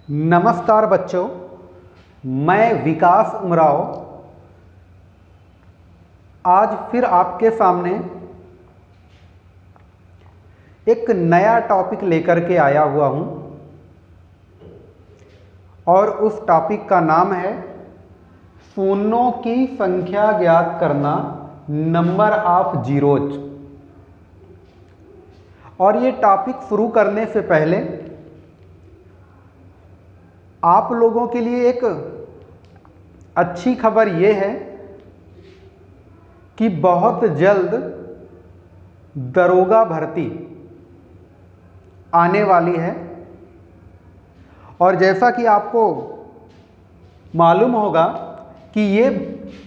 नमस्कार बच्चों, मैं विकास उमराव आज फिर आपके सामने एक नया टॉपिक लेकर के आया हुआ हूं और उस टॉपिक का नाम है शून्यों की संख्या ज्ञात करना, नंबर ऑफ जीरोज। और ये टॉपिक शुरू करने से पहले आप लोगों के लिए एक अच्छी खबर ये है कि बहुत जल्द दरोगा भर्ती आने वाली है। और जैसा कि आपको मालूम होगा कि ये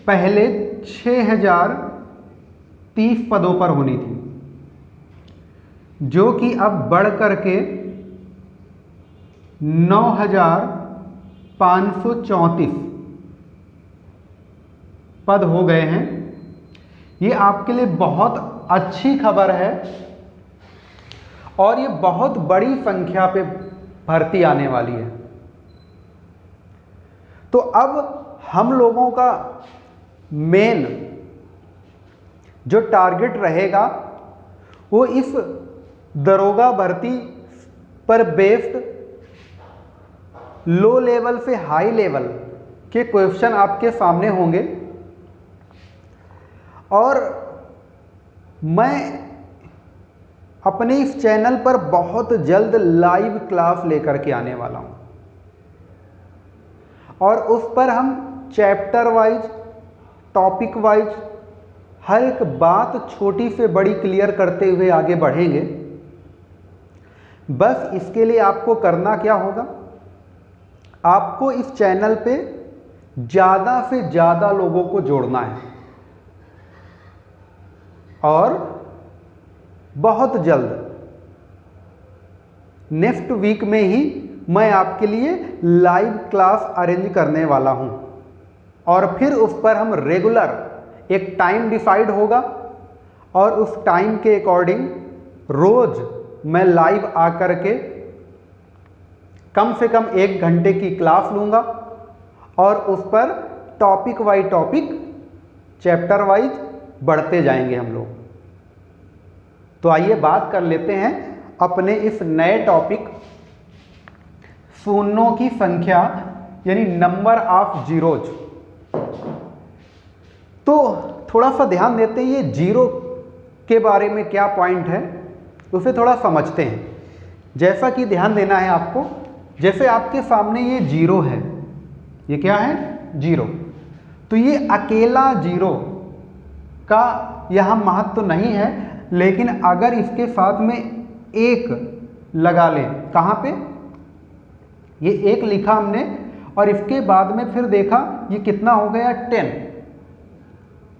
पहले 6030 पदों पर होनी थी, जो कि अब बढ़ करके 9534 पद हो गए हैं। ये आपके लिए बहुत अच्छी खबर है और ये बहुत बड़ी संख्या पे भर्ती आने वाली है। तो अब हम लोगों का मेन जो टारगेट रहेगा वो इस दरोगा भर्ती पर बेस्ड लो लेवल से हाई लेवल के क्वेश्चन आपके सामने होंगे। और मैं अपने इस चैनल पर बहुत जल्द लाइव क्लास लेकर के आने वाला हूं और उस पर हम चैप्टर वाइज, टॉपिक वाइज हर एक बात छोटी से बड़ी क्लियर करते हुए आगे बढ़ेंगे। बस इसके लिए आपको करना क्या होगा, आपको इस चैनल पे ज़्यादा से ज़्यादा लोगों को जोड़ना है और बहुत जल्द नेक्स्ट वीक में ही मैं आपके लिए लाइव क्लास अरेंज करने वाला हूं। और फिर उस पर हम रेगुलर एक टाइम डिसाइड होगा और उस टाइम के अकॉर्डिंग रोज मैं लाइव आकर के कम से कम 1 घंटे की क्लास लूँगा और उस पर topic wise topic, chapter wise बढ़ते जाएंगे हम लोग। तो आइए बात कर लेते हैं अपने इस नए टॉपिक शून्यों की संख्या यानी नंबर ऑफ जीरोज। तो थोड़ा सा ध्यान देते हैं, ये जीरो के बारे में क्या पॉइंट है उसे थोड़ा समझते हैं। जैसा कि ध्यान देना है आपको, जैसे आपके सामने ये जीरो है, ये क्या है, जीरो। तो ये अकेला जीरो का यहाँ महत्व नहीं है, लेकिन अगर इसके साथ में एक लगा लें, कहाँ पे, ये एक लिखा हमने और इसके बाद में फिर देखा ये कितना हो गया, 10।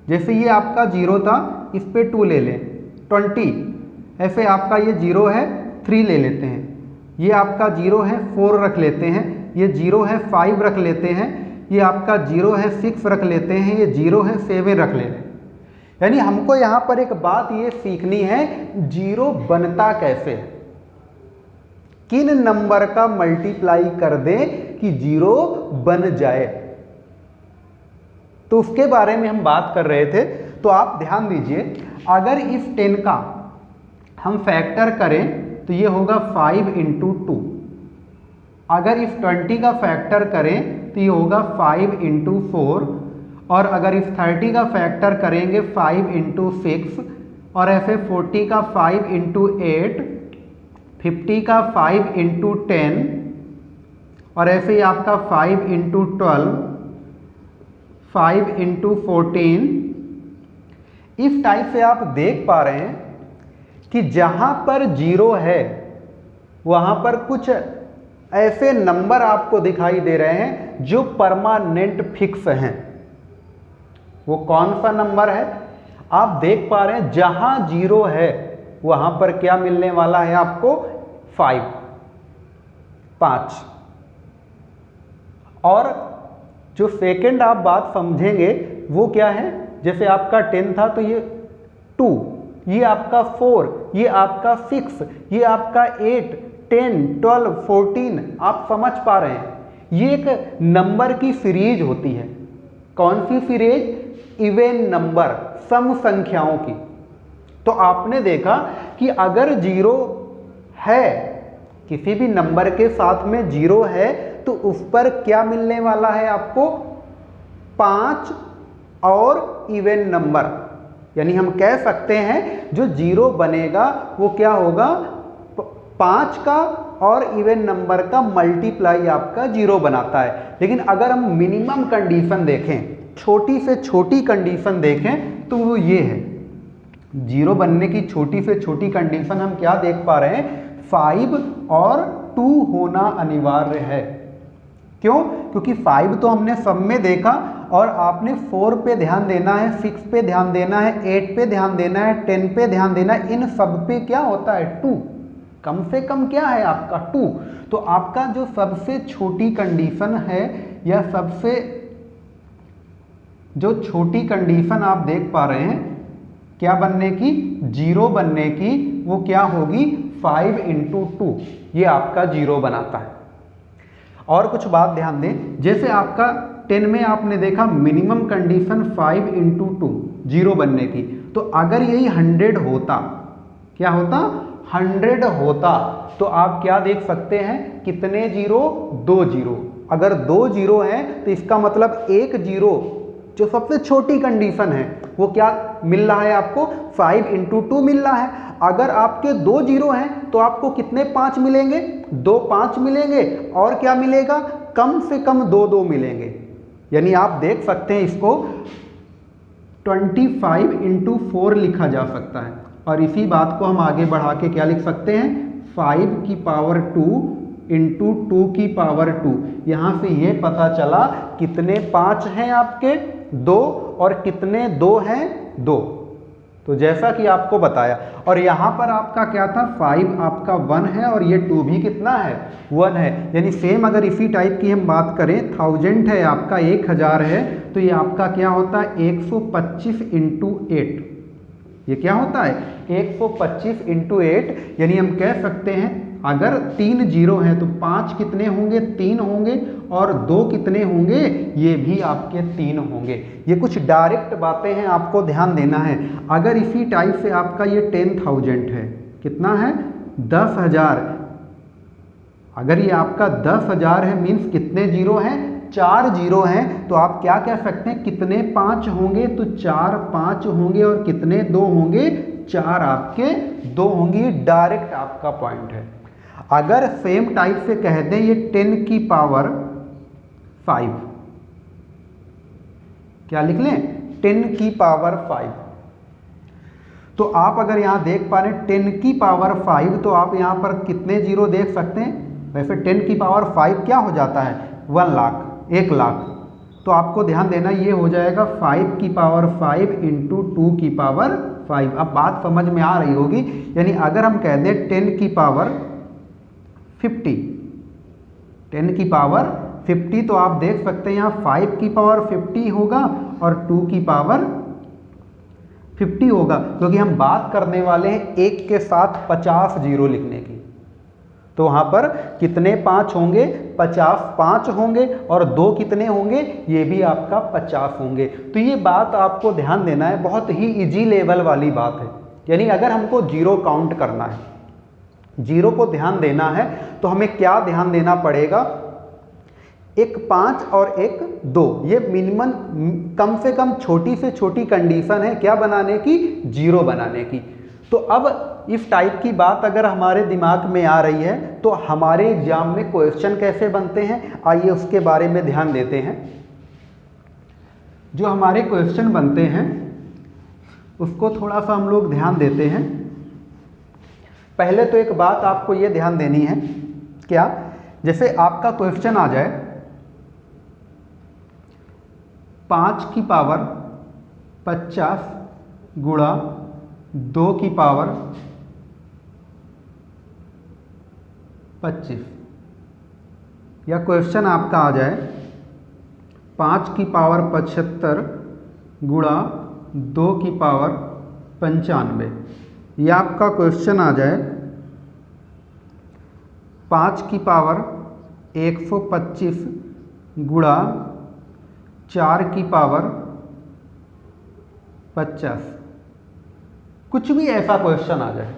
जैसे ये आपका जीरो था, इस पे 2 ले लें, 20। ऐसे आपका ये जीरो है, 3 ले लेते हैं। ये आपका जीरो है, 4 रख लेते हैं। ये जीरो है, 5 रख लेते हैं। ये आपका जीरो है, 6 रख लेते हैं। ये जीरो है, 7 रख लेते हैं। यानी हमको यहाँ पर एक बात ये सीखनी है, जीरो बनता कैसे, किन नंबर का मल्टीप्लाई कर दें कि जीरो बन जाए। तो उसके बारे में हम बात कर रहे थे। तो आप ध्यान दीजिए, अगर इस 10 का हम फैक्टर करें तो ये होगा 5 × 2। अगर इस 20 का फैक्टर करें तो ये होगा 5 × 4। और अगर इस 30 का फैक्टर करेंगे 5 × 6। और ऐसे 40 का 5 × 8, 50 का 5 × 10 और ऐसे ही आपका 5 × 12, 5 × 14। इस टाइप से आप देख पा रहे हैं कि जहाँ पर जीरो है वहाँ पर कुछ ऐसे नंबर आपको दिखाई दे रहे हैं जो परमानेंट फिक्स हैं। वो कौन सा नंबर है आप देख पा रहे हैं, जहाँ जीरो है वहाँ पर क्या मिलने वाला है आपको, 5। और जो सेकंड आप बात समझेंगे वो क्या है, जैसे आपका 10 था तो ये 2, ये आपका 4, ये आपका 6, ये आपका 8, 10, 12, 14 आप समझ पा रहे हैं, ये एक नंबर की सीरीज होती है। कौन सी सीरीज? इवन नंबर, सम संख्याओं की। तो आपने देखा कि अगर जीरो है, किसी भी नंबर के साथ में जीरो है, तो उस पर क्या मिलने वाला है आपको? 5 और इवन नंबर। यानी हम कह सकते हैं जो जीरो बनेगा वो क्या होगा? 5 का और इवन नंबर का मल्टीप्लाई आपका जीरो बनाता है। लेकिन अगर हम मिनिमम कंडीशन देखें, छोटी से छोटी कंडीशन देखें, तो वो ये है। जीरो बनने की छोटी से छोटी कंडीशन हम क्या देख पा रहे हैं? 5 और 2 होना अनिवार्य है। क्यों? क्योंकि 5 तो हमने सब में देखा, और आपने 4 पे ध्यान देना है, 6 पे ध्यान देना है, 8 पे ध्यान देना है, 10 पे ध्यान देना है। इन सब पे क्या होता है? 2। कम से कम क्या है आपका? 2। तो आपका जो सबसे छोटी कंडीशन है, या सबसे जो छोटी कंडीशन आप देख पा रहे हैं क्या बनने की? जीरो बनने की, वो क्या होगी? 5 × 2, ये आपका जीरो बनाता है। और कुछ बात ध्यान दें, जैसे आपका 10 में आपने देखा मिनिमम कंडीशन 5 × 2 जीरो बनने की, तो अगर यही 100 होता, क्या होता? 100 होता, तो आप क्या देख सकते हैं? कितने जीरो? 2 जीरो। अगर 2 जीरो हैं तो इसका मतलब एक जीरो, जो सबसे छोटी कंडीशन है, वो क्या मिल रहा है आपको? 5 × 2 मिल रहा है। अगर आपके 2 जीरो हैं तो आपको कितने 5 मिलेंगे? 2 5 मिलेंगे, और क्या मिलेगा? कम से कम 2 2 मिलेंगे। यानी आप देख सकते हैं इसको 25 × 4 लिखा जा सकता है। और इसी बात को हम आगे बढ़ा के क्या लिख सकते हैं? 5 की पावर 2 × 2 की पावर 2। यहाँ से ये पता चला कितने 5 हैं आपके? 2, और कितने 2 हैं? 2। तो जैसा कि आपको बताया, और यहाँ पर आपका क्या था? 5 आपका 1 है, और ये 2 भी कितना है? 1 है। यानी सेम अगर इसी टाइप की हम बात करें, 1000 है आपका, 1000 है, तो ये आपका क्या होता है? 125 × 8। ये क्या होता है? 125 × 8। यानी हम कह सकते हैं अगर 3 जीरो हैं तो 5 कितने होंगे? 3 होंगे, और 2 कितने होंगे? ये भी आपके 3 होंगे। ये कुछ डायरेक्ट बातें हैं, आपको ध्यान देना है। अगर इसी टाइप से आपका ये 10,000 है, कितना है? 10,000। अगर ये आपका 10,000 है, मीन्स कितने जीरो हैं? 4 जीरो हैं। तो आप क्या कह सकते हैं? कितने 5 होंगे? तो 4 5 होंगे, और कितने 2 होंगे? 4 आपके 2 होंगे। ये डायरेक्ट आपका पॉइंट है। अगर सेम टाइप से कह दें ये 10 की पावर 5, क्या लिख लें? 10 की पावर 5। तो आप अगर यहां देख पा रहे हैं 10 की पावर 5, तो आप यहां पर कितने जीरो देख सकते हैं? वैसे 10 की पावर 5 क्या हो जाता है? 1 लाख, 1 लाख। तो आपको ध्यान देना, ये हो जाएगा 5 की पावर 5 × 2 की पावर 5। अब बात समझ में आ रही होगी। यानी अगर हम कह दें 10 की पावर 50, 10 की पावर 50, तो आप देख सकते हैं यहाँ 5 की पावर 50 होगा और 2 की पावर 50 होगा, क्योंकि हम बात करने वाले हैं 1 के साथ 50 जीरो लिखने की। तो वहाँ पर कितने 5 होंगे? 50 5 होंगे, और 2 कितने होंगे? ये भी आपका 50 होंगे। तो ये बात आपको ध्यान देना है, बहुत ही इजी लेवल वाली बात है। यानी अगर हमको जीरो काउंट करना है, जीरो को ध्यान देना है, तो हमें क्या ध्यान देना पड़ेगा? एक 5 और एक 2, ये मिनिमम, कम से कम छोटी से छोटी कंडीशन है क्या बनाने की? जीरो बनाने की। तो अब इस टाइप की बात अगर हमारे दिमाग में आ रही है, तो हमारे एग्जाम में क्वेश्चन कैसे बनते हैं, आइए उसके बारे में ध्यान देते हैं। जो हमारे क्वेश्चन बनते हैं उसको थोड़ा सा हम लोग ध्यान देते हैं। पहले तो एक बात आपको ये ध्यान देनी है, क्या? जैसे आपका क्वेश्चन आ जाए 5 की पावर 50 गुणा 2 की पावर 25, या क्वेश्चन आपका आ जाए 5 की पावर 75 गुणा 2 की पावर 95, या आपका क्वेश्चन आ जाए 5 की पावर 125 गुणा 4 की पावर 50। कुछ भी ऐसा क्वेश्चन आ जाए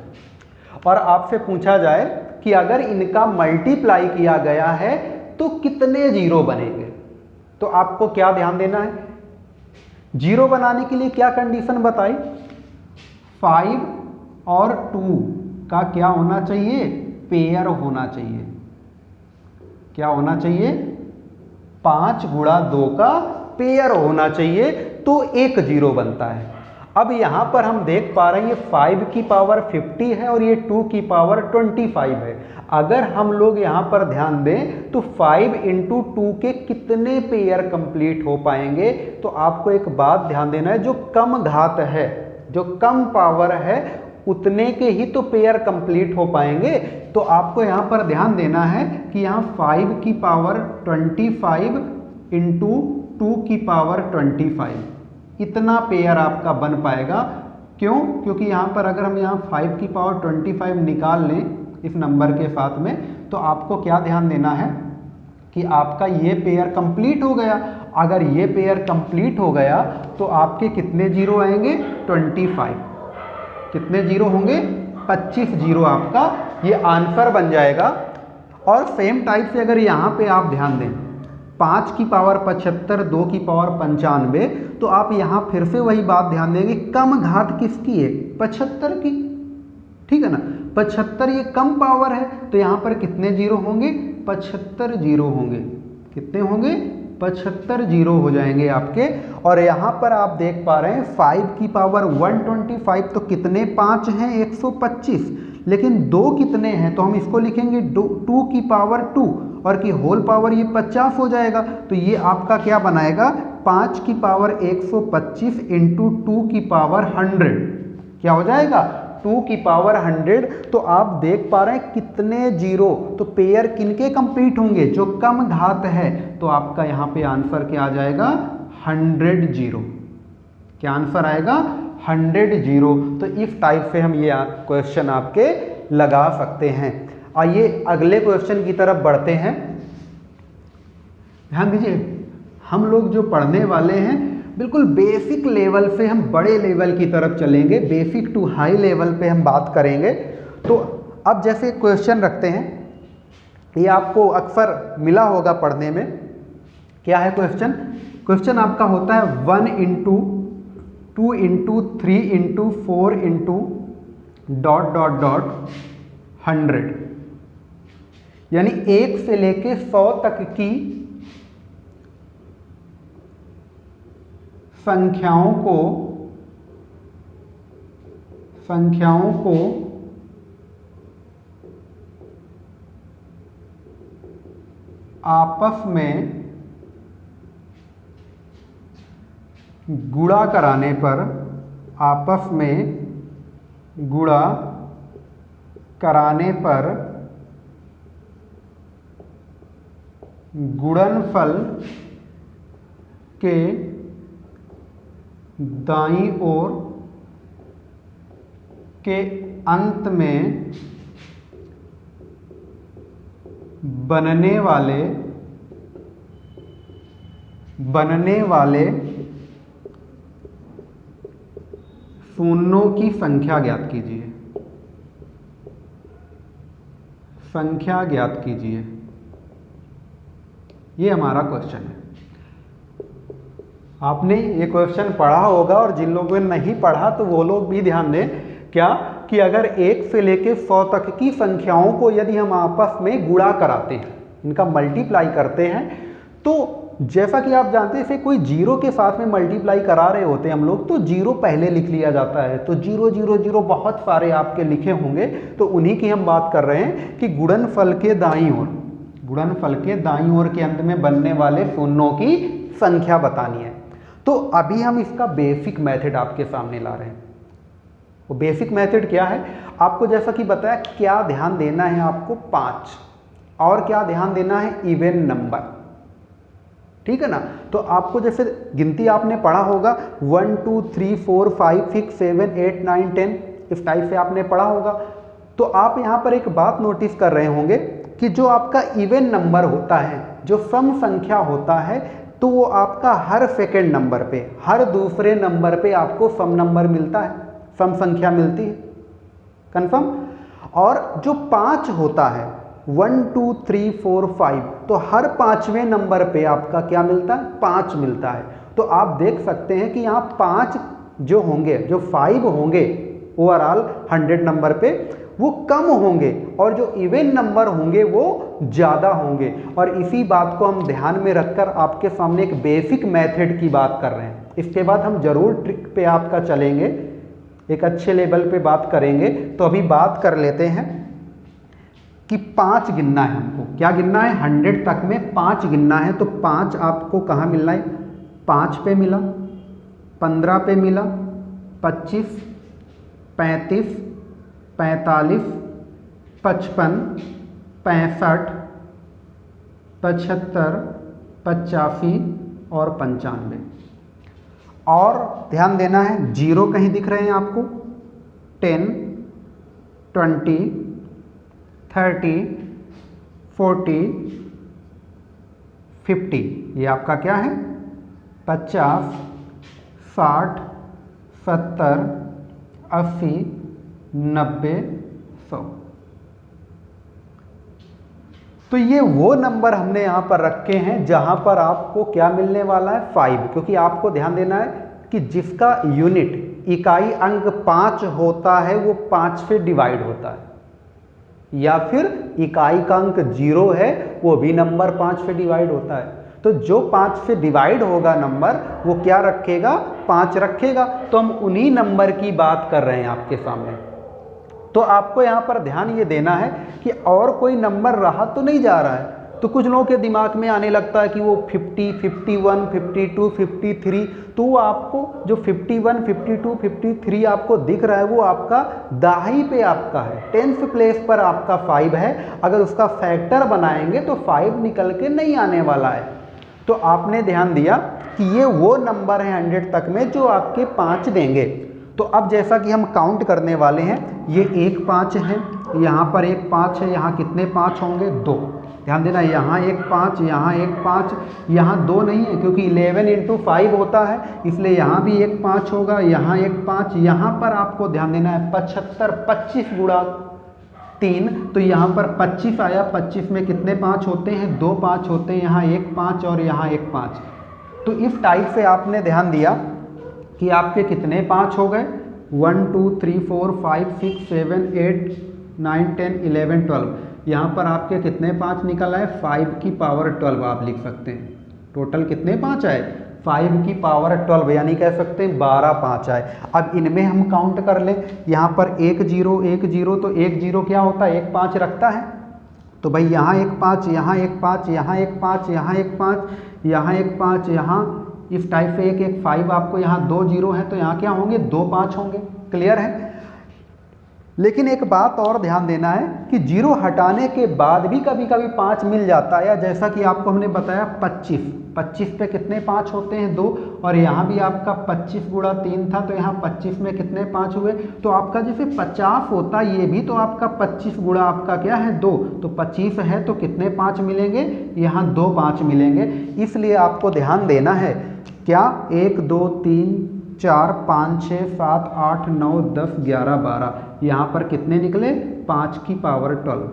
और आपसे पूछा जाए कि अगर इनका मल्टीप्लाई किया गया है तो कितने जीरो बनेंगे, तो आपको क्या ध्यान देना है? जीरो बनाने के लिए क्या कंडीशन बताई? 5 और 2 का क्या होना चाहिए? पेयर होना चाहिए। क्या होना चाहिए? 5 गुणा 2 का पेयर होना चाहिए, तो एक जीरो बनता है। अब यहां पर हम देख पा रहे हैं ये 5 की पावर 50 है और ये 2 की पावर 25 है। अगर हम लोग यहां पर ध्यान दें तो 5 इंटू 2 के कितने पेयर कंप्लीट हो पाएंगे, तो आपको एक बात ध्यान देना है, जो कम घात है, जो कम पावर है, उतने के ही तो पेयर कंप्लीट हो पाएंगे। तो आपको यहां पर ध्यान देना है कि यहां 5 की पावर 25 इंटू 2 की पावर 25, इतना पेयर आपका बन पाएगा। क्यों? क्योंकि यहाँ पर अगर हम यहाँ 5 की पावर 25 निकाल लें इस नंबर के साथ में, तो आपको क्या ध्यान देना है कि आपका ये पेयर कंप्लीट हो गया। अगर ये पेयर कंप्लीट हो गया तो आपके कितने जीरो आएंगे? 25। कितने जीरो होंगे? 25 जीरो आपका ये आंसर बन जाएगा। और सेम टाइप से अगर यहाँ पे आप ध्यान दें 5 की पावर 75, 2 की पावर 95, तो आप यहाँ फिर से वही बात ध्यान देंगे, कम घात किसकी है? 75 की। ठीक है ना, 75 ये कम पावर है, तो यहाँ पर कितने जीरो होंगे? 75 जीरो होंगे। कितने होंगे? 75 जीरो हो जाएंगे आपके। और यहाँ पर आप देख पा रहे हैं 5 की पावर 125, तो कितने 5 हैं? 125। लेकिन 2 कितने हैं? तो हम इसको लिखेंगे 2 की पावर 2 और की होल पावर ये 50 हो जाएगा। तो ये आपका क्या बनाएगा? 5 की पावर 125 इंटू 2 की पावर 100। क्या हो जाएगा? 2 की पावर 100। तो आप देख पा रहे हैं कितने जीरो, तो पेयर किनके कंप्लीट होंगे? जो कम घात है। तो आपका यहाँ पे आंसर क्या आ जाएगा? 100 जीरो। क्या आंसर आएगा? 100 जीरो। तो इस टाइप से हम ये क्वेश्चन आपके लगा सकते हैं। आइए अगले क्वेश्चन की तरफ बढ़ते हैं। ध्यान दीजिए, हम लोग जो पढ़ने वाले हैं बिल्कुल बेसिक लेवल से हम बड़े लेवल की तरफ चलेंगे, बेसिक टू हाई लेवल पे हम बात करेंगे। तो अब जैसे क्वेश्चन रखते हैं, ये आपको अक्सर मिला होगा पढ़ने में। क्या है क्वेश्चन? क्वेश्चन आपका होता है 1 into 2 into 3 into 4 into dot dot dot 100, यानी 1 से लेके 100 तक की संख्याओं को आपस में गुणा कराने पर, आपस में गुणा कराने पर गुणनफल के दाईं ओर के अंत में बनने वाले शून्यों की संख्या ज्ञात कीजिए। संख्या ज्ञात कीजिए, ये हमारा क्वेश्चन है। आपने ये क्वेश्चन पढ़ा होगा और जिन लोगों ने नहीं पढ़ा तो वो लोग भी ध्यान दें। क्या कि अगर 1 से लेके 100 तक की संख्याओं को यदि हम आपस में गुणा कराते हैं, इनका मल्टीप्लाई करते हैं, तो जैसा कि आप जानते हैं, इसे कोई जीरो के साथ में मल्टीप्लाई करा रहे होते हैं हम लोग, तो जीरो पहले लिख लिया जाता है। तो 0 0 0 बहुत सारे आपके लिखे होंगे, तो उन्हीं की हम बात कर रहे हैं कि गुणनफल के दाईं ओर, गुणनफल के दाईं ओर के अंत में बनने वाले शून्यों की संख्या बतानी है। तो अभी हम इसका बेसिक मेथड आपके सामने ला रहे हैं। वो बेसिक मेथड क्या है? आपको जैसा कि बताया, क्या ध्यान देना है आपको? 5, और क्या ध्यान देना है? Even number. ठीक है ना? तो आपको जैसे गिनती आपने पढ़ा होगा 1 2 3 4 5 6 7 8 9 10, इस टाइप से आपने पढ़ा होगा। तो आप यहाँ पर एक बात नोटिस कर रहे होंगे कि जो आपका इवन नंबर होता है, जो सम संख्या होता है, तो वो आपका हर सेकेंड नंबर पे, हर दूसरे नंबर पे आपको सम नंबर मिलता है, सम संख्या मिलती है। कंफर्म। और जो 5 होता है 1 2 3 4 5, तो हर 5वें नंबर पे आपका क्या मिलता है? 5 मिलता है। तो आप देख सकते हैं कि यहाँ 5 जो होंगे, जो 5 होंगे ओवरऑल 100 नंबर पे, वो कम होंगे और जो इवन नंबर होंगे वो ज़्यादा होंगे। और इसी बात को हम ध्यान में रखकर आपके सामने एक बेसिक मेथड की बात कर रहे हैं। इसके बाद हम जरूर ट्रिक पे आपका चलेंगे, एक अच्छे लेवल पे बात करेंगे। तो अभी बात कर लेते हैं कि 5 गिनना है हमको। क्या गिनना है? 100 तक में 5 गिनना है। तो 5 आपको कहाँ मिलना है? 5 पे मिला, 15 पे मिला, 25, 35, 45, 55, 65, 75, 85 और 95। और ध्यान देना है, जीरो कहीं दिख रहे हैं आपको? 10, 20, 30, 40, 50। ये आपका क्या है? 50, 60, 70, 80, 90, 100। तो ये वो नंबर हमने यहाँ पर रखे हैं जहाँ पर आपको क्या मिलने वाला है? 5। क्योंकि आपको ध्यान देना है कि जिसका यूनिट, इकाई अंक 5 होता है वो 5 से डिवाइड होता है, या फिर इकाई का अंक 0 है वो भी नंबर 5 से डिवाइड होता है। तो जो 5 से डिवाइड होगा नंबर, वो क्या रखेगा? 5 रखेगा। तो हम उन्हीं नंबर की बात कर रहे हैं आपके सामने। तो आपको यहाँ पर ध्यान ये देना है कि और कोई नंबर रहा तो नहीं जा रहा है। तो कुछ लोगों के दिमाग में आने लगता है कि वो 50, 51, 52, 53, तो वो आपको जो 51, 52, 53 आपको दिख रहा है वो आपका दाही पे आपका है, 10th प्लेस पर आपका 5 है। अगर उसका फैक्टर बनाएंगे तो 5 निकल के नहीं आने वाला है। तो आपने ध्यान दिया कि ये वो नंबर है 100 तक में जो आपके 5 देंगे। तो अब जैसा कि हम काउंट करने वाले हैं, ये एक 5 है, यहाँ पर एक 5 है, यहाँ कितने 5 होंगे? 2। ध्यान देना, यहाँ एक 5, यहाँ एक 5, यहाँ 2 नहीं है क्योंकि 11 × 5 होता है, इसलिए यहाँ भी एक 5 होगा, यहाँ एक 5, यहाँ पर आपको ध्यान देना है 75, 25 गुणा 3, तो यहाँ पर 25 आया। 25 में कितने 5 होते हैं? 2 5 होते हैं, यहाँ एक 5 और यहाँ एक 5। तो इस टाइप से आपने ध्यान दिया कि आपके कितने 5 हो गए? 1 2 3 4 5 6 7 8 9 10 11 12। यहाँ पर आपके कितने 5 निकल आए? 5 की पावर 12 आप लिख सकते हैं। टोटल कितने 5 आए? 5 की पावर 12, यानी कह सकते हैं 12 5 आए। अब इनमें हम काउंट कर लें, यहाँ पर 1 0 1 0, तो 1 0 क्या होता है? 1 5 रखता है। तो भाई यहाँ एक 5, यहाँ एक 5, यहाँ एक 5, यहाँ एक 5, यहाँ एक 5, यहाँ इस टाइप से एक 5 आपको, यहाँ 2 0 है तो यहाँ क्या होंगे? 2 5 होंगे। क्लियर है? लेकिन एक बात और ध्यान देना है कि 0 हटाने के बाद भी कभी कभी 5 मिल जाता है। या जैसा कि आपको हमने बताया 25 पे कितने 5 होते हैं? 2। और यहाँ भी आपका 25 गुणा 3 था, तो यहाँ 25 में कितने 5 हुए? तो आपका जैसे 50 होता, ये भी तो आपका 25 गुणा आपका क्या है? 2। तो 25 है तो कितने 5 मिलेंगे? यहाँ 2 5 मिलेंगे। इसलिए आपको ध्यान देना है क्या? 1 2 3 4 5 6 7 8 9 10 11 12, यहाँ पर कितने निकले? 5 की पावर 12।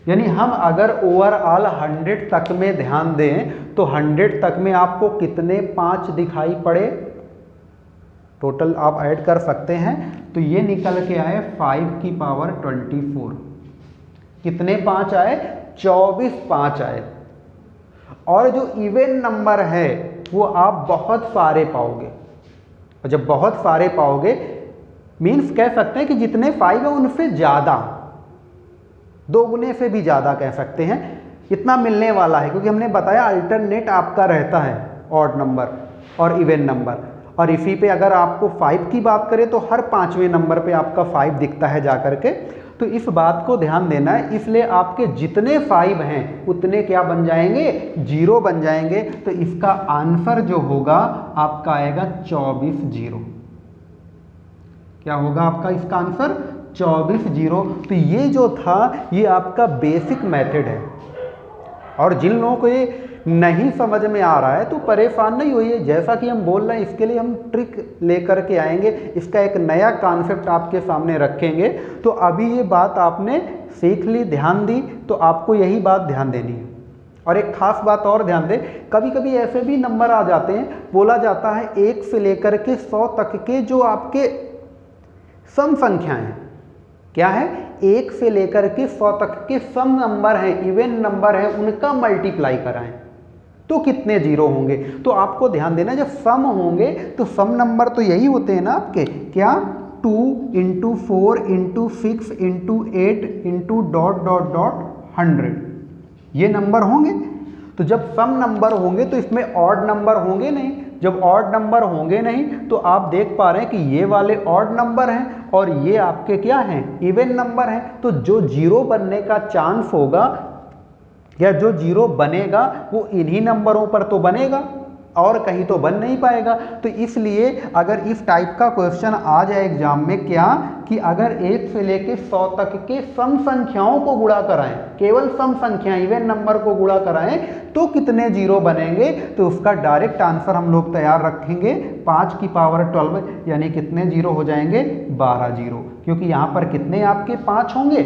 यानी हम अगर ओवरऑल 100 तक में ध्यान दें तो 100 तक में आपको कितने 5 दिखाई पड़े? टोटल आप ऐड कर सकते हैं, तो ये निकल के आए 5 की पावर 24। कितने 5 आए? 24 5 आए। और जो इवन नंबर है वो आप बहुत सारे पाओगे, और जब बहुत सारे पाओगे मीन्स कह सकते हैं कि जितने 5 है उनसे ज़्यादा, 2 गुने से भी ज़्यादा कह सकते हैं, इतना मिलने वाला है। क्योंकि हमने बताया अल्टरनेट आपका रहता है ऑड नंबर और इवन नंबर। और इसी पे अगर आपको 5 की बात करें तो हर 5वें नंबर पे आपका 5 दिखता है जा करके। तो इस बात को ध्यान देना है। इसलिए आपके जितने 5 हैं उतने क्या बन जाएंगे? 0 बन जाएंगे। तो इसका आंसर जो होगा आपका आएगा 24 0। क्या होगा आपका इसका आंसर? 24 जीरो। तो ये जो था ये आपका बेसिक मेथड है, और जिन लोगों को ये नहीं समझ में आ रहा है तो परेशान नहीं होइए। जैसा कि हम बोल रहे हैं इसके लिए हम ट्रिक लेकर के आएंगे, इसका एक नया कॉन्सेप्ट आपके सामने रखेंगे। तो अभी ये बात आपने सीख ली, ध्यान दी, तो आपको यही बात ध्यान देनी है। और एक खास बात और ध्यान दें, कभी कभी ऐसे भी नंबर आ जाते हैं, बोला जाता है 1 से लेकर के 100 तक के जो आपके सम संख्याएं हैं, क्या है, 1 से लेकर के 100 तक के सम नंबर हैं, इवन नंबर हैं, उनका मल्टीप्लाई कराएं तो कितने जीरो होंगे। तो आपको ध्यान देना, जब सम होंगे तो सम नंबर तो यही होते हैं ना आपके, क्या, 2 into 4 into 6 into 8 into dot dot dot 100, ये नंबर होंगे। तो जब सम नंबर होंगे तो इसमें ऑड नंबर होंगे नहीं। जब ऑड नंबर होंगे नहीं तो आप देख पा रहे हैं कि ये वाले ऑड नंबर हैं और ये आपके क्या हैं, इवन नंबर हैं। तो जो जीरो बनने का चांस होगा या जो जीरो बनेगा वो इन्हीं नंबरों पर तो बनेगा, और कहीं तो बन नहीं पाएगा। तो इसलिए अगर इस टाइप का क्वेश्चन आ जाए एग्जाम में, क्या कि अगर 1 से लेके 100 तक के सम संख्याओं को गुणा कराएं, केवल सम संख्या इवन नंबर को गुणा कराएं तो कितने जीरो बनेंगे, तो उसका डायरेक्ट आंसर हम लोग तैयार रखेंगे 5 की पावर 12, यानी कितने जीरो हो जाएंगे, 12 जीरो। क्योंकि यहाँ पर कितने आपके 5 होंगे,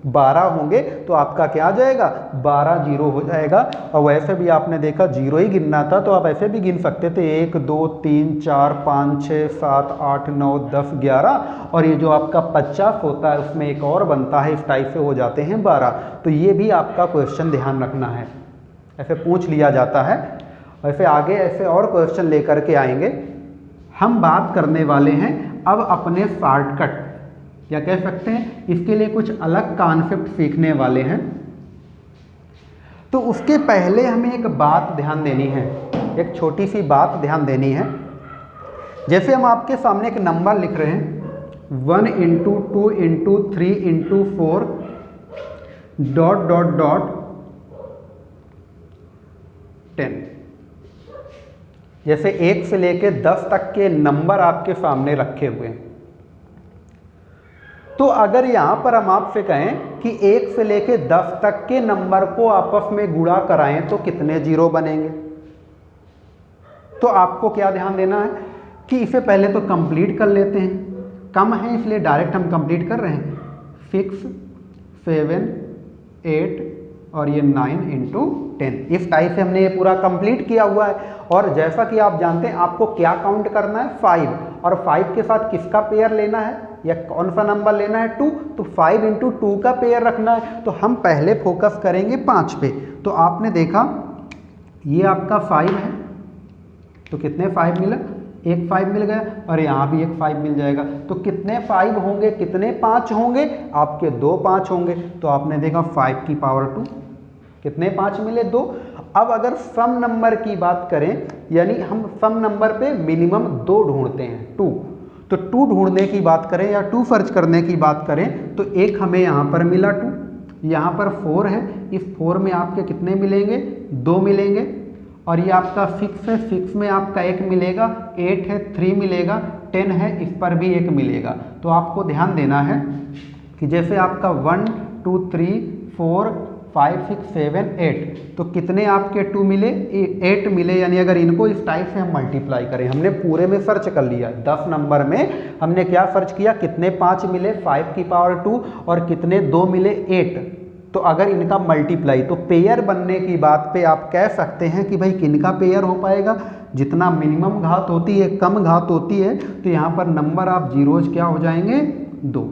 12 होंगे, तो आपका क्या आ जाएगा, 12 जीरो हो जाएगा। और वैसे भी आपने देखा जीरो ही गिनना था तो आप ऐसे भी गिन सकते थे, 1 2 3 4 5 6 7 8 9 10 11, और ये जो आपका 50 होता है उसमें एक और बनता है, इस टाइप से हो जाते हैं 12। तो ये भी आपका क्वेश्चन ध्यान रखना है, ऐसे पूछ लिया जाता है। वैसे आगे ऐसे और क्वेश्चन लेकर के आएंगे। हम बात करने वाले हैं अब अपने शॉर्टकट, या कह सकते हैं इसके लिए कुछ अलग कॉन्सेप्ट सीखने वाले हैं। तो उसके पहले हमें एक बात ध्यान देनी है, एक छोटी सी बात ध्यान देनी है। जैसे हम आपके सामने एक नंबर लिख रहे हैं 1 into 2 into 3 into 4 dot dot dot 10। जैसे 1 से लेके 10 तक के नंबर आपके सामने रखे हुए हैं। तो अगर यहाँ पर हम आपसे कहें कि 1 से लेके 10 तक के नंबर को आपस में गुणा कराएं तो कितने जीरो बनेंगे, तो आपको क्या ध्यान देना है कि इसे पहले तो कंप्लीट कर लेते हैं, कम है इसलिए डायरेक्ट हम कंप्लीट कर रहे हैं। 6 7 8 और ये 9 इंटू 10, इस टाइप से हमने ये पूरा कंप्लीट किया हुआ है। और जैसा कि आप जानते हैं आपको क्या काउंट करना है, 5, और 5 के साथ किसका पेयर लेना है या कौन सा नंबर लेना है, 2, तो 5 इंटू 2 का पेयर रखना है। तो हम पहले फोकस करेंगे 5 पे। तो आपने देखा ये आपका 5 है, तो कितने 5 मिला, एक 5 मिल गया, और यहाँ भी एक 5 मिल जाएगा। तो कितने 5 होंगे, कितने 5 होंगे, आपके 2 5 होंगे। तो आपने देखा 5 की पावर 2, कितने 5 मिले, 2। अब अगर सम नंबर की बात करें, यानी हम सम नंबर पे मिनिमम 2 ढूंढते हैं, 2। तो 2 ढूंढने की बात करें या 2 सर्च करने की बात करें तो एक हमें यहाँ पर मिला 2, यहाँ पर 4 है, इस 4 में आपके कितने मिलेंगे, 2 मिलेंगे, और ये आपका 6 है, 6 में आपका 1 मिलेगा, 8 है 3 मिलेगा, 10 है इस पर भी 1 मिलेगा। तो आपको ध्यान देना है कि जैसे आपका 1 2 3 4 5 6 7 8, तो कितने आपके 2 मिले, 8 मिले। यानी अगर इनको इस टाइप से हम मल्टीप्लाई करें, हमने पूरे में सर्च कर लिया, 10 नंबर में हमने क्या सर्च किया, कितने 5 मिले, 5 की पावर 2, और कितने 2 मिले, 8। तो अगर इनका मल्टीप्लाई, तो पेयर बनने की बात पे आप कह सकते हैं कि भाई किनका पेयर हो पाएगा, जितना मिनिमम घात होती है, कम घात होती है, तो यहाँ पर नंबर आप जीरोज क्या हो जाएंगे, 2।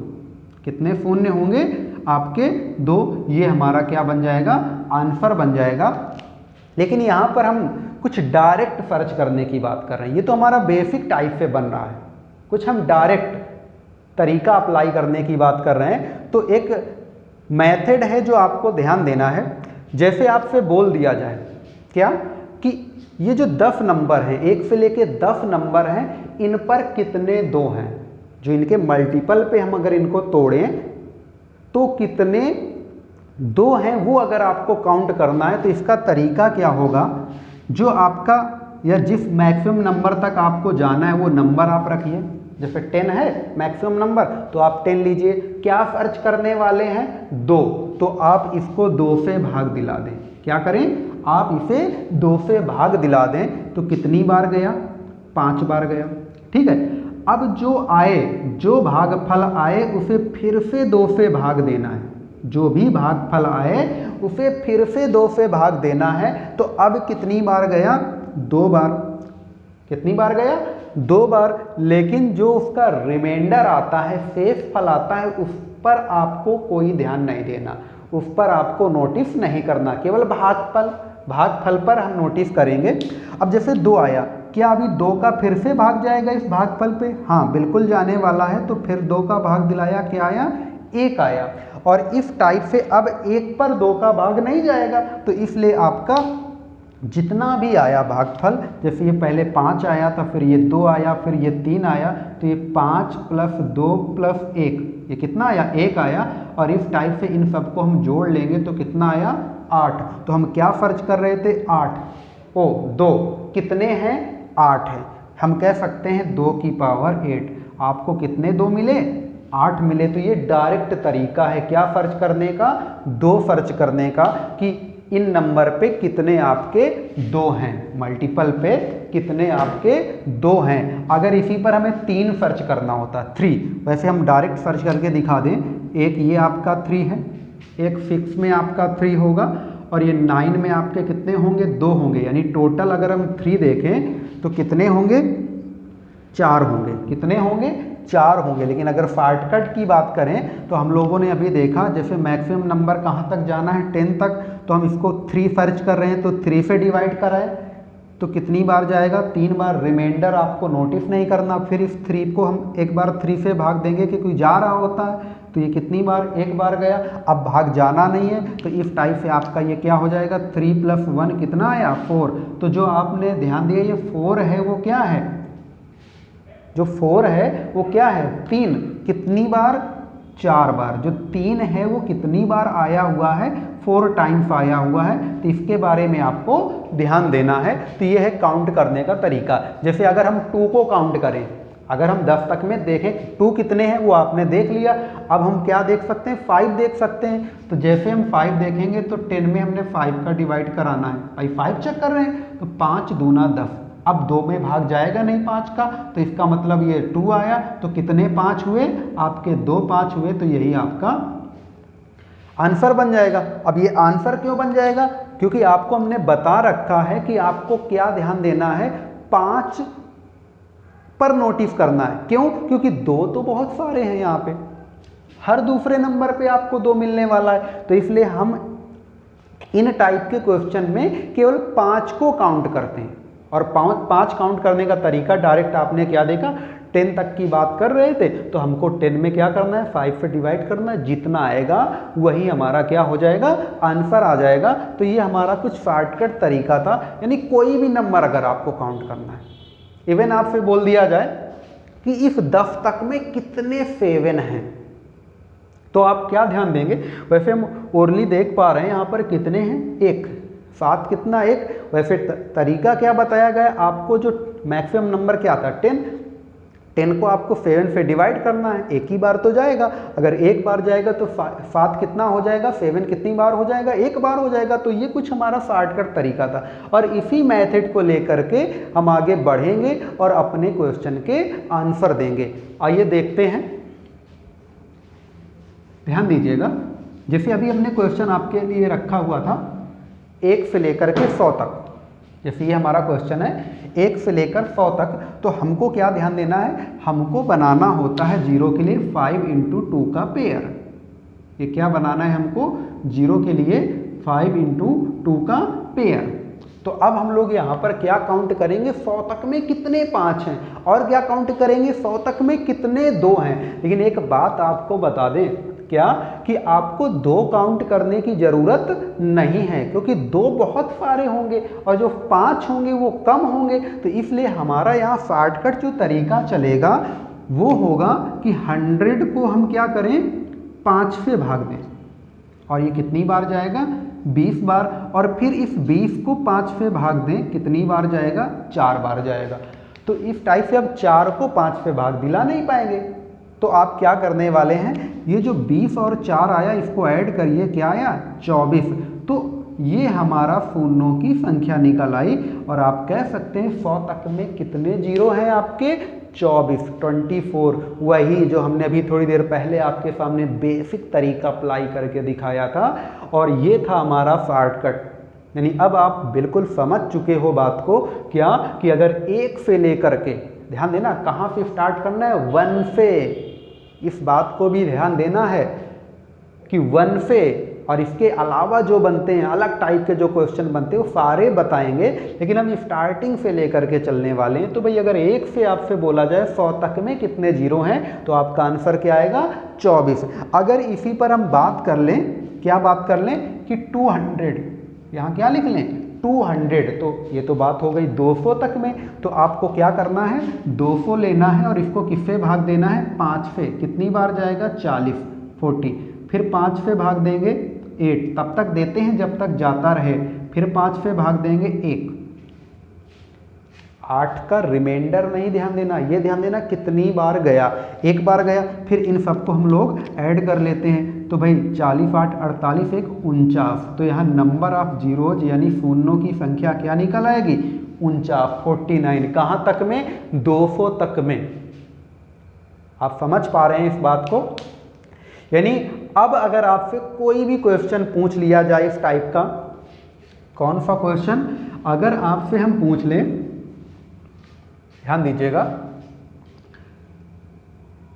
कितने शून्य होंगे आपके, 2। ये हमारा क्या बन जाएगा, आंसर बन जाएगा। लेकिन यहाँ पर हम कुछ डायरेक्ट सर्च करने की बात कर रहे हैं, ये तो हमारा बेसिक टाइप से बन रहा है, कुछ हम डायरेक्ट तरीका अप्लाई करने की बात कर रहे हैं। तो एक मेथड है जो आपको ध्यान देना है। जैसे आपसे बोल दिया जाए क्या कि ये जो 10 नंबर हैं, 1 से लेके 10 नंबर हैं, इन पर कितने 2 हैं, जो इनके मल्टीपल पे हम अगर इनको तोड़ें तो कितने 2 हैं, वो अगर आपको काउंट करना है तो इसका तरीका क्या होगा, जो आपका या जिस मैक्सिमम नंबर तक आपको जाना है वो नंबर आप रखिए, जैसे 10 है मैक्सिमम नंबर तो आप 10 लीजिए। क्या सर्च करने वाले हैं 2, तो आप इसको 2 से भाग दिला दें। क्या करें, आप इसे 2 से भाग दिला दें तो कितनी बार गया, 5 बार गया। ठीक है, अब जो भागफल आए उसे फिर से 2 से भाग देना है। जो भी भागफल आए उसे फिर से 2 से भाग देना है। तो अब कितनी बार गया, 2 बार। कितनी बार गया, 2 बार। लेकिन जो उसका रिमाइंडर आता है, शेष फल आता है, उस पर आपको कोई ध्यान नहीं देना, उस पर आपको नोटिस नहीं करना, केवल भागफल पर हम नोटिस करेंगे। अब जैसे 2 आया, क्या अभी 2 का फिर से भाग जाएगा इस भागफल पे? हाँ बिल्कुल जाने वाला है। तो फिर 2 का भाग दिलाया, क्या आया, 1 आया। और इस टाइप से अब 1 पर 2 का भाग नहीं जाएगा, तो इसलिए आपका जितना भी आया भागफल, जैसे ये पहले 5 आया था, फिर ये 2 आया, फिर ये 3 आया, तो ये 5 + 2 + 1, ये कितना आया, 1 आया। और इस टाइप से इन सबको हम जोड़ लेंगे तो कितना आया, 8। तो हम क्या सर्च कर रहे थे, 8 ओ 2 कितने हैं, 8 है। हम कह सकते हैं 2 की पावर 8। आपको कितने 2 मिले, 8 मिले। तो ये डायरेक्ट तरीका है क्या सर्च करने का, 2 सर्च करने का, कि इन नंबर पे कितने आपके 2 हैं, मल्टीपल पे कितने आपके 2 हैं। अगर इसी पर हमें 3 सर्च करना होता, 3, वैसे हम डायरेक्ट सर्च करके दिखा दें। एक ये आपका 3 है, एक 6 में आपका 3 होगा, और ये 9 में आपके कितने होंगे, 2 होंगे। यानी टोटल अगर हम 3 देखें तो कितने होंगे, 4 होंगे। कितने होंगे, 4 होंगे। लेकिन अगर शॉर्टकट की बात करें तो हम लोगों ने अभी देखा, जैसे मैक्सिमम नंबर कहाँ तक जाना है, 10 तक, तो हम इसको 3 सर्च कर रहे हैं, तो 3 से डिवाइड कराए तो कितनी बार जाएगा, 3 बार। रिमाइंडर आपको नोटिस नहीं करना, फिर इस 3 को हम एक बार 3 से भाग देंगे कि कोई जा रहा होता है, तो ये कितनी बार, 1 बार गया। अब भाग जाना नहीं है, तो इस टाइप से आपका ये क्या हो जाएगा, 3 + 1 कितना आया, 4। तो जो आपने ध्यान दिया, ये 4 है, वो क्या है, जो 4 है वो क्या है, 3। कितनी बार, 4 बार। जो 3 है वो कितनी बार आया हुआ है, 4 टाइम्स आया हुआ है। तो इसके बारे में आपको ध्यान देना है। तो ये है काउंट करने का तरीका। जैसे अगर हम 2 को काउंट करें, अगर हम 10 तक में देखें 2 कितने हैं वो आपने देख लिया। अब हम क्या देख सकते हैं, 5 देख सकते हैं। तो जैसे हम 5 देखेंगे तो 10 में हमने 5 का डिवाइड कराना है। भाई 5 चेक कर रहे हैं, तो 5 दूना 10। अब 2 में भाग जाएगा नहीं 5 का, तो इसका मतलब ये 2 आया। तो कितने 5 हुए आपके, 2 5 हुए। तो यही आपका आंसर बन जाएगा। अब ये आंसर क्यों बन जाएगा, क्योंकि आपको हमने बता रखा है कि आपको क्या ध्यान देना है, 5 पर नोटिस करना है। क्यों, क्योंकि 2 तो बहुत सारे हैं यहाँ पे, हर दूसरे नंबर पे आपको 2 मिलने वाला है। तो इसलिए हम इन टाइप के क्वेश्चन में केवल 5 को काउंट करते हैं। और 5 काउंट करने का तरीका डायरेक्ट आपने क्या देखा, 10 तक की बात कर रहे थे, तो हमको 10 में क्या करना है, 5 से डिवाइड करना है। जितना आएगा वही हमारा क्या हो जाएगा, आंसर आ जाएगा। तो ये हमारा कुछ शॉर्टकट तरीका था। यानी कोई भी नंबर अगर आपको काउंट करना है, इवन आपसे बोल दिया जाए कि इस 10 तक में कितने 7 हैं, तो आप क्या ध्यान देंगे। वैसे हम ओरली देख पा रहे हैं यहाँ पर कितने हैं, 1, 7 कितना 1। वैसे तरीका क्या बताया गया आपको, जो मैक्सिमम नंबर क्या था 10 को आपको 7 से डिवाइड करना है। एक ही बार तो जाएगा, अगर एक बार जाएगा तो 7 कितना हो जाएगा, 7 कितनी बार हो जाएगा, एक बार हो जाएगा। तो ये कुछ हमारा शॉर्टकट तरीका था, और इसी मेथड को लेकर के हम आगे बढ़ेंगे और अपने क्वेश्चन के आंसर देंगे। आइए देखते हैं, ध्यान दीजिएगा। जैसे अभी हमने क्वेश्चन आपके लिए रखा हुआ था 1 से लेकर के 100 तक। जैसे ये हमारा क्वेश्चन है 1 से लेकर 100 तक, तो हमको क्या ध्यान देना है, हमको बनाना होता है 0 के लिए 5 × 2 का पेयर। ये क्या बनाना है हमको, 0 के लिए 5 × 2 का पेयर। तो अब हम लोग यहाँ पर क्या काउंट करेंगे, 100 तक में कितने 5 हैं, और क्या काउंट करेंगे 100 तक में कितने 2 हैं। लेकिन एक बात आपको बता दें, क्या कि आपको 2 काउंट करने की ज़रूरत नहीं है, क्योंकि 2 बहुत सारे होंगे और जो 5 होंगे वो कम होंगे। तो इसलिए हमारा यहाँ शॉर्टकट जो तरीका चलेगा वो होगा कि 100 को हम क्या करें, 5 से भाग दें, और ये कितनी बार जाएगा, 20 बार। और फिर इस 20 को 5 से भाग दें, कितनी बार जाएगा, 4 बार जाएगा। तो इस टाइप से अब 4 को 5 से भाग दिला नहीं पाएंगे। तो आप क्या करने वाले हैं, ये जो 20 और 4 आया इसको ऐड करिए, क्या आया 24। तो ये हमारा शून्यों की संख्या निकल आई और आप कह सकते हैं 100 तक में कितने जीरो हैं आपके 24 वही जो हमने अभी थोड़ी देर पहले आपके सामने बेसिक तरीका अप्लाई करके दिखाया था। और ये था हमारा शॉर्टकट, यानी अब आप बिल्कुल समझ चुके हो बात को, क्या कि अगर 1 से लेकर के, ध्यान देना कहाँ से स्टार्ट करना है, 1 से, इस बात को भी ध्यान देना है कि 1 से, और इसके अलावा जो बनते हैं अलग टाइप के जो क्वेश्चन बनते हैं वो सारे बताएंगे, लेकिन हम स्टार्टिंग से लेकर के चलने वाले हैं। तो भाई अगर 1 से आपसे बोला जाए 100 तक में कितने जीरो हैं, तो आपका आंसर क्या आएगा 24। अगर इसी पर हम बात कर लें, क्या बात कर लें कि 200, यहाँ क्या लिख लें 200, तो ये तो बात हो गई 200 तक में। तो आपको क्या करना है, 200 लेना है और इसको किससे भाग देना है 5 से, कितनी बार जाएगा 40, फिर 5 से भाग देंगे 8, तब तक देते हैं जब तक जाता रहे, फिर 5 से भाग देंगे 1, 8 का रिमाइंडर नहीं ध्यान देना, ये ध्यान देना कितनी बार गया, एक बार गया, फिर इन सबको हम लोग ऐड कर लेते हैं। तो भाई 40 8 48 1 49, तो यहाँ नंबर ऑफ जीरोज यानी शून्यों की संख्या क्या निकल आएगी 49, 49। कहाँ तक में 200 तक में। आप समझ पा रहे हैं इस बात को, यानी अब अगर आपसे कोई भी क्वेश्चन पूछ लिया जाए इस टाइप का, कौन सा क्वेश्चन अगर आपसे हम पूछ लें, ध्यान दीजिएगा,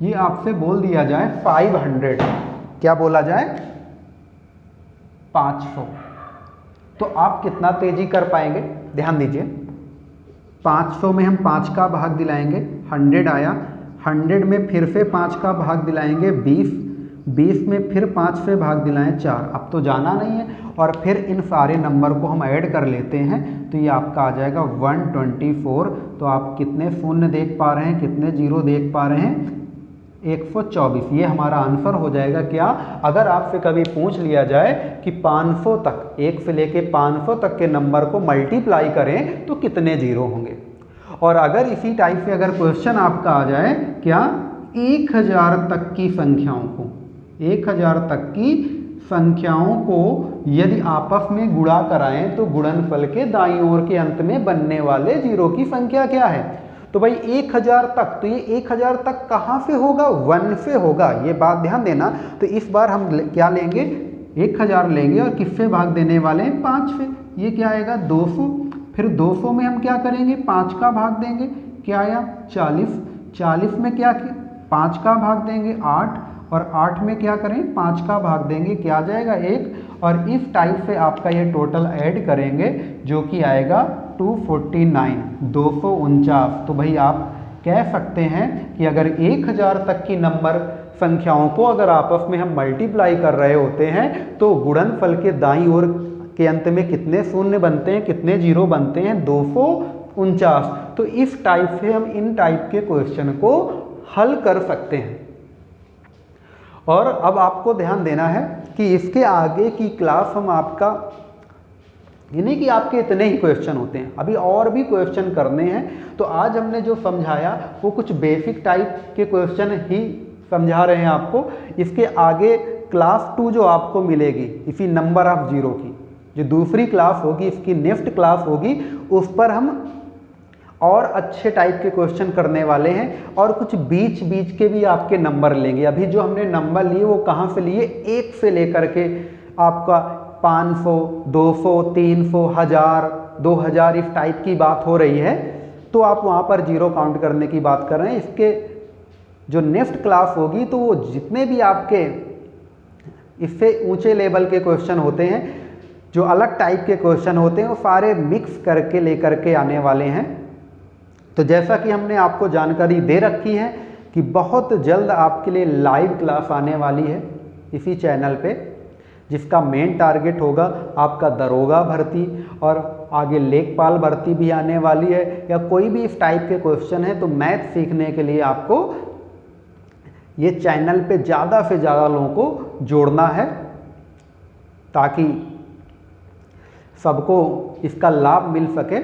ये आपसे बोल दिया जाए 500, क्या बोला जाए 500, तो आप कितना तेजी कर पाएंगे, ध्यान दीजिए 500 में हम 5 का भाग दिलाएंगे, 100 आया, 100 में फिर से 5 का भाग दिलाएंगे 20, 20 में फिर 5 से भाग दिलाएं 4, अब तो जाना नहीं है, और फिर इन सारे नंबर को हम ऐड कर लेते हैं, तो ये आपका आ जाएगा 124। तो आप कितने शून्य देख पा रहे हैं, कितने जीरो देख पा रहे हैं 124। ये हमारा आंसर हो जाएगा। क्या अगर आपसे कभी पूछ लिया जाए कि 500 तक, 1 से लेके 500 तक के नंबर को मल्टीप्लाई करें तो कितने जीरो होंगे। और अगर इसी टाइप से अगर क्वेश्चन आपका आ जाए क्या 1000 तक की संख्याओं को, 1000 तक की संख्याओं को यदि आपस में गुणा कराएं तो गुणनफल के दाईं ओर के अंत में बनने वाले जीरो की संख्या क्या है। तो भाई 1000 तक, तो ये 1000 तक कहाँ से होगा 1 से होगा, ये बात ध्यान देना। तो इस बार हम क्या लेंगे 1000 लेंगे और किससे भाग देने वाले हैं 5 से, ये क्या आएगा 200, फिर 200 में हम क्या करेंगे 5 का भाग देंगे, क्या आया 40, 40 में क्या 5 का भाग देंगे 8, और 8 में क्या करें 5 का भाग देंगे, क्या आ जाएगा 1, और इस टाइप से आपका ये टोटल ऐड करेंगे जो कि आएगा 249, 249। तो भाई आप कह सकते हैं कि अगर 1000 तक की नंबर संख्याओं को अगर आपस में हम मल्टीप्लाई कर रहे होते हैं तो गुणनफल के दाईं ओर के अंत में कितने शून्य बनते हैं, कितने जीरो बनते हैं 249। तो इस टाइप से हम इन टाइप के क्वेश्चन को हल कर सकते हैं। और अब आपको ध्यान देना है कि इसके आगे की क्लास हम आपका, ये नहीं कि आपके इतने ही क्वेश्चन होते हैं, अभी और भी क्वेश्चन करने हैं। तो आज हमने जो समझाया वो कुछ बेसिक टाइप के क्वेश्चन ही समझा रहे हैं आपको। इसके आगे क्लास 2 जो आपको मिलेगी इसी नंबर ऑफ जीरो की, जो दूसरी क्लास होगी, इसकी नेक्स्ट क्लास होगी, उस पर हम और अच्छे टाइप के क्वेश्चन करने वाले हैं और कुछ बीच बीच के भी आपके नंबर लेंगे। अभी जो हमने नंबर लिए वो कहाँ से लिए, 1 से लेकर के आपका 500, 200, 300, 1000, 2000 इस टाइप की बात हो रही है, तो आप वहाँ पर जीरो काउंट करने की बात कर रहे हैं। इसके जो नेक्स्ट क्लास होगी तो वो जितने भी आपके इससे ऊंचे लेवल के क्वेश्चन होते हैं, जो अलग टाइप के क्वेश्चन होते हैं, वो सारे मिक्स करके लेकर के आने वाले हैं। तो जैसा कि हमने आपको जानकारी दे रखी है कि बहुत जल्द आपके लिए लाइव क्लास आने वाली है इसी चैनल पे, जिसका मेन टारगेट होगा आपका दरोगा भर्ती और आगे लेखपाल भर्ती भी आने वाली है, या कोई भी इस टाइप के क्वेश्चन है। तो मैथ सीखने के लिए आपको ये चैनल पे ज़्यादा से ज़्यादा लोगों को जोड़ना है ताकि सबको इसका लाभ मिल सके।